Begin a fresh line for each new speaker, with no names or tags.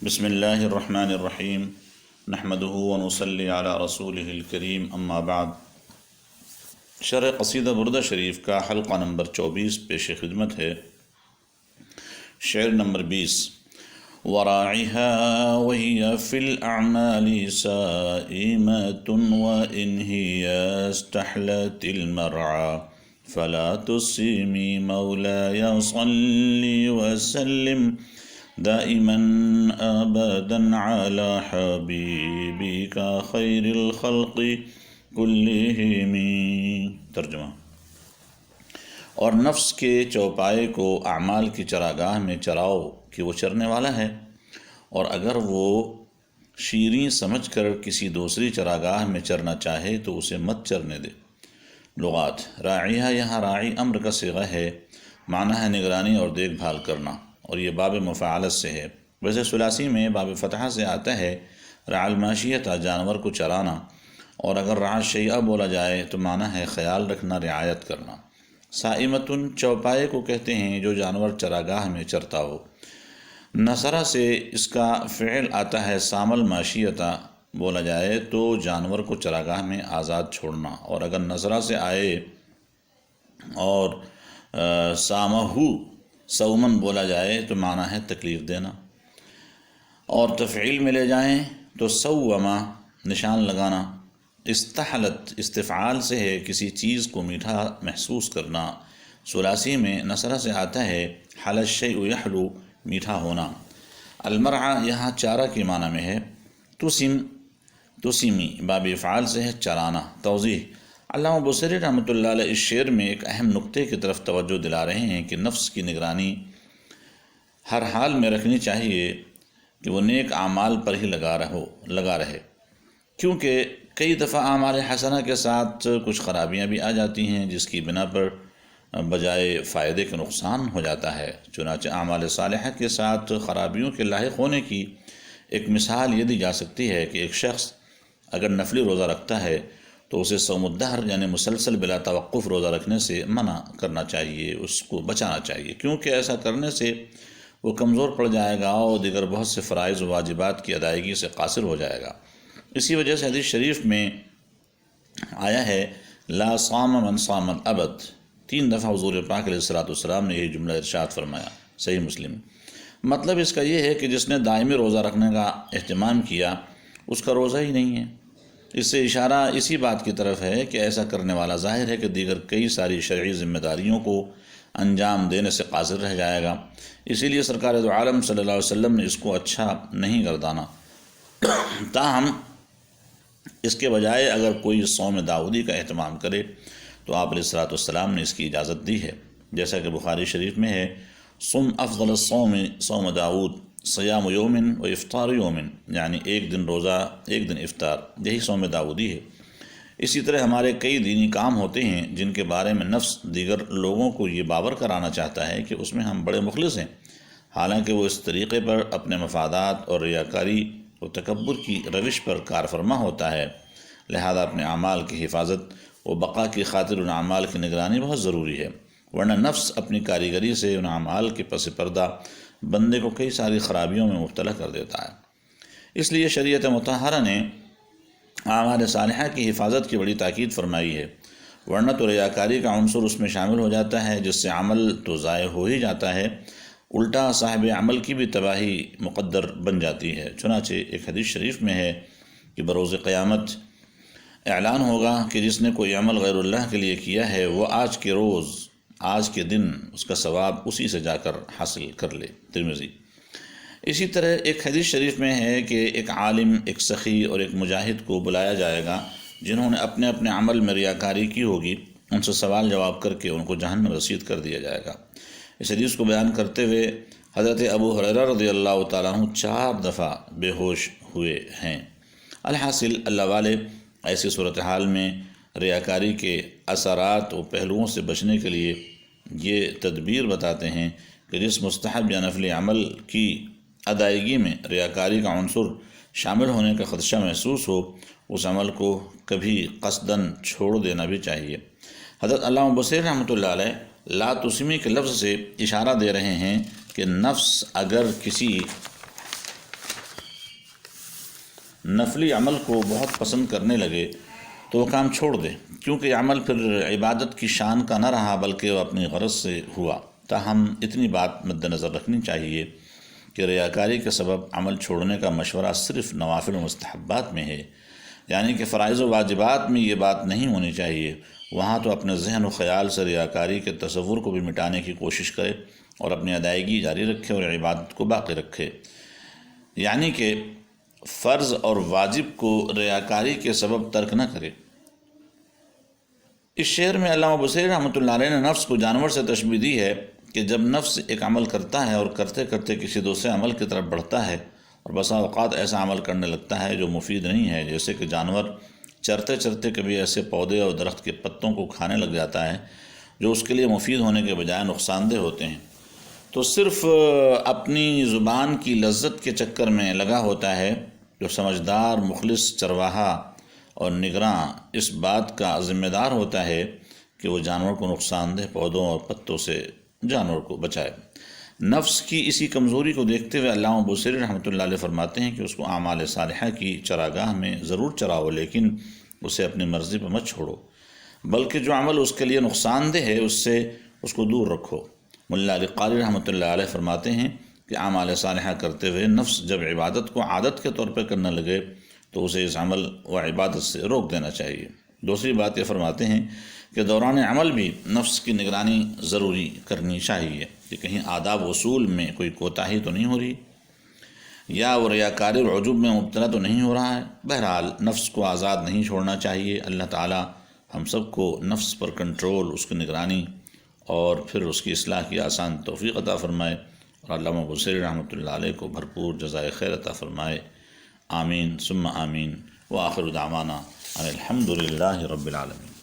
بسم اللہ الرحمن الرحیم نحمدہ ونصلی علی رسولہ الکریم اما بعد۔ شرح قصیدہ بردہ شریف کا حلقہ نمبر 24 پیش خدمت ہے۔ شعر نمبر 20: وراعها وهي في الأعمال سائمة وإن هي استحلت المرعى فلا تسيمي مولاي صل وسلم دائما ابدا على حبيبك خير الخلق كلهم۔ ترجمہ: اور نفس کے چوپائے کو اعمال کی چراگاہ میں چراؤ کہ وہ چرنے والا ہے، اور اگر وہ شیریں سمجھ کر کسی دوسری چراگاہ میں چرنا چاہے تو اسے مت چرنے دے۔ لغات: راعیہ یہاں راعی امر کا صیغہ ہے، معنی ہے نگرانی اور دیکھ بھال کرنا، اور یہ باب مفاعلت سے ہے۔ ویسے ثلاثی میں باب فتحہ سے آتا ہے رعا الماشیۃ، جانور کو چرانا، اور اگر رعا الشیء بولا جائے تو معنی ہے خیال رکھنا، رعایت کرنا۔ سائمتن چوپائے کو کہتے ہیں جو جانور چراگاہ میں چرتا ہو۔ نصرہ سے اس کا فعل آتا ہے سام الماشیۃ بولا جائے تو جانور کو چراگاہ میں آزاد چھوڑنا، اور اگر نصرہ سے آئے اور سامہو سومن بولا جائے تو معنی ہے تکلیف دینا، اور تفعیل میں لے جائیں تو سوما نشان لگانا۔ استحلت استفعال سے ہے کسی چیز کو میٹھا محسوس کرنا۔ ثلاثی میں نصرہ سے آتا ہے حل الشیء یحلو، میٹھا ہونا۔ المرعى یہاں چارہ کے معنی میں ہے۔ تسمی باب افعال سے ہے چرانا۔ توضیح: علامہ بصری رحمۃ اللہ علیہ اس شعر میں ایک اہم نقطے کی طرف توجہ دلا رہے ہیں کہ نفس کی نگرانی ہر حال میں رکھنی چاہیے کہ وہ نیک اعمال پر ہی لگا رہے، کیونکہ کئی دفعہ اعمال حسنہ کے ساتھ کچھ خرابیاں بھی آ جاتی ہیں جس کی بنا پر بجائے فائدے کے نقصان ہو جاتا ہے۔ چنانچہ اعمال صالحہ کے ساتھ خرابیوں کے لاحق ہونے کی ایک مثال یہ دی جا سکتی ہے کہ ایک شخص اگر نفلی روزہ رکھتا ہے تو اسے صوم الدہر یعنی مسلسل بلا توقف روزہ رکھنے سے منع کرنا چاہیے، اس کو بچانا چاہیے، کیونکہ ایسا کرنے سے وہ کمزور پڑ جائے گا اور دیگر بہت سے فرائض و واجبات کی ادائیگی سے قاصر ہو جائے گا۔ اسی وجہ سے حدیث شریف میں آیا ہے لا صام من صام الابد، 3 دفعہ حضور پاک علیہ السلام نے یہی جملہ ارشاد فرمایا، صحیح مسلم۔ مطلب اس کا یہ ہے کہ جس نے دائمی روزہ رکھنے کا اہتمام کیا اس کا روزہ ہی نہیں ہے۔ اس سے اشارہ اسی بات کی طرف ہے کہ ایسا کرنے والا ظاہر ہے کہ دیگر کئی ساری شرعی ذمہ داریوں کو انجام دینے سے قاصر رہ جائے گا۔ اسی لیے سرکار دو عالم صلی اللہ علیہ وسلم نے اس کو اچھا نہیں گردانا۔ تاہم اس کے بجائے اگر کوئی صوم داؤدی کا اہتمام کرے تو آپ علیہ السلام نے اس کی اجازت دی ہے، جیسا کہ بخاری شریف میں ہے صم افضل الصوم صوم داؤد صیام یومن و افطار یومن، یعنی ایک دن روزہ ایک دن افطار، یہی صوم داؤدی ہے۔ اسی طرح ہمارے کئی دینی کام ہوتے ہیں جن کے بارے میں نفس دیگر لوگوں کو یہ باور کرانا چاہتا ہے کہ اس میں ہم بڑے مخلص ہیں، حالانکہ وہ اس طریقے پر اپنے مفادات اور ریاکاری و تکبر کی روش پر کار فرما ہوتا ہے۔ لہذا اپنے اعمال کی حفاظت و بقا کی خاطر ان اعمال کی نگرانی بہت ضروری ہے، ورنہ نفس اپنی کاریگری سے ان اعمال کے پس پردہ بندے کو کئی ساری خرابیوں میں مبتلا کر دیتا ہے۔ اس لیے شریعت مطہرہ نے اعمال صالحہ کی حفاظت کی بڑی تاکید فرمائی ہے، ورنہ تو ریاکاری کا عنصر اس میں شامل ہو جاتا ہے جس سے عمل تو ضائع ہو ہی جاتا ہے، الٹا صاحب عمل کی بھی تباہی مقدر بن جاتی ہے۔ چنانچہ ایک حدیث شریف میں ہے کہ بروز قیامت اعلان ہوگا کہ جس نے کوئی عمل غیر اللہ کے لیے کیا ہے وہ آج کے روز آج کے دن اس کا ثواب اسی سے جا کر حاصل کر لے۔ ترمذی۔ اسی طرح ایک حدیث شریف میں ہے کہ ایک عالم، ایک سخی اور ایک مجاہد کو بلایا جائے گا جنہوں نے اپنے اپنے عمل میں ریاکاری کی ہوگی، ان سے سوال جواب کر کے ان کو جہنم رسید کر دیا جائے گا۔ اس حدیث کو بیان کرتے ہوئے حضرت ابو ہریرہ رضی اللہ تعالیٰ عنہ 4 دفعہ بے ہوش ہوئے ہیں۔ الحاصل اللہ والے ایسی صورتحال میں ریاکاری کے اثرات و پہلوؤں سے بچنے کے لیے یہ تدبیر بتاتے ہیں کہ جس مستحب یا نفلی عمل کی ادائیگی میں ریاکاری کا عنصر شامل ہونے کا خدشہ محسوس ہو اس عمل کو کبھی قصداً چھوڑ دینا بھی چاہیے۔ حضرت علامہ بصری رحمۃ اللہ علیہ لا تسمی کے لفظ سے اشارہ دے رہے ہیں کہ نفس اگر کسی نفلی عمل کو بہت پسند کرنے لگے تو وہ کام چھوڑ دے، کیونکہ یہ عمل پھر عبادت کی شان کا نہ رہا بلکہ وہ اپنی غرض سے ہوا۔ تاہم اتنی بات مد نظر رکھنی چاہیے کہ ریاکاری کے سبب عمل چھوڑنے کا مشورہ صرف نوافل و مستحبات میں ہے، یعنی کہ فرائض و واجبات میں یہ بات نہیں ہونی چاہیے۔ وہاں تو اپنے ذہن و خیال سے ریاکاری کے تصور کو بھی مٹانے کی کوشش کرے اور اپنی ادائیگی جاری رکھے اور عبادت کو باقی رکھے، یعنی کہ فرض اور واجب کو ریاکاری کے سبب ترک نہ کرے۔ اس شعر میں علامہ بصیری رحمۃ اللہ علیہ نے نفس کو جانور سے تشبیہ دی ہے کہ جب نفس ایک عمل کرتا ہے اور کرتے کرتے کسی دوسرے عمل کی طرف بڑھتا ہے اور بسا اوقات ایسا عمل کرنے لگتا ہے جو مفید نہیں ہے، جیسے کہ جانور چرتے چرتے کبھی ایسے پودے اور درخت کے پتوں کو کھانے لگ جاتا ہے جو اس کے لیے مفید ہونے کے بجائے نقصان دہ ہوتے ہیں، تو صرف اپنی زبان کی لذت کے چکر میں لگا ہوتا ہے۔ جو سمجھدار مخلص چرواہا اور نگراں اس بات کا ذمہ دار ہوتا ہے کہ وہ جانور کو نقصان دہ پودوں اور پتوں سے جانور کو بچائے۔ نفس کی اسی کمزوری کو دیکھتے ہوئے علامہ بصیری رحمۃ اللہ علیہ فرماتے ہیں کہ اس کو اعمال صالحہ کی چراگاہ میں ضرور چراؤ، لیکن اسے اپنی مرضی پر مت چھوڑو، بلکہ جو عمل اس کے لیے نقصان دہ ہے اس سے اس کو دور رکھو۔ ملا علی قاری رحمۃ اللہ علیہ فرماتے ہیں کہ اعمال صالحہ کرتے ہوئے نفس جب عبادت کو عادت کے طور پہ کرنے لگے تو اسے اس عمل و عبادت سے روک دینا چاہیے۔ دوسری بات یہ فرماتے ہیں کہ دوران عمل بھی نفس کی نگرانی ضروری کرنی چاہیے کہ کہیں آداب و اصول میں کوئی کوتاہی تو نہیں ہو رہی یا وہ ریاکاری اور عجب میں مبتلا تو نہیں ہو رہا ہے۔ بہرحال نفس کو آزاد نہیں چھوڑنا چاہیے۔ اللہ تعالی ہم سب کو نفس پر کنٹرول، اس کی نگرانی اور پھر اس کی اصلاح کی آسان توفیق عطا فرمائے، اور علامہ بصیری رحمۃ اللہ علیہ کو بھرپور جزائے خیر عطا فرمائے۔ آمین ثم آمین، وآخر دعوانا ان الحمد للہ رب العالمین۔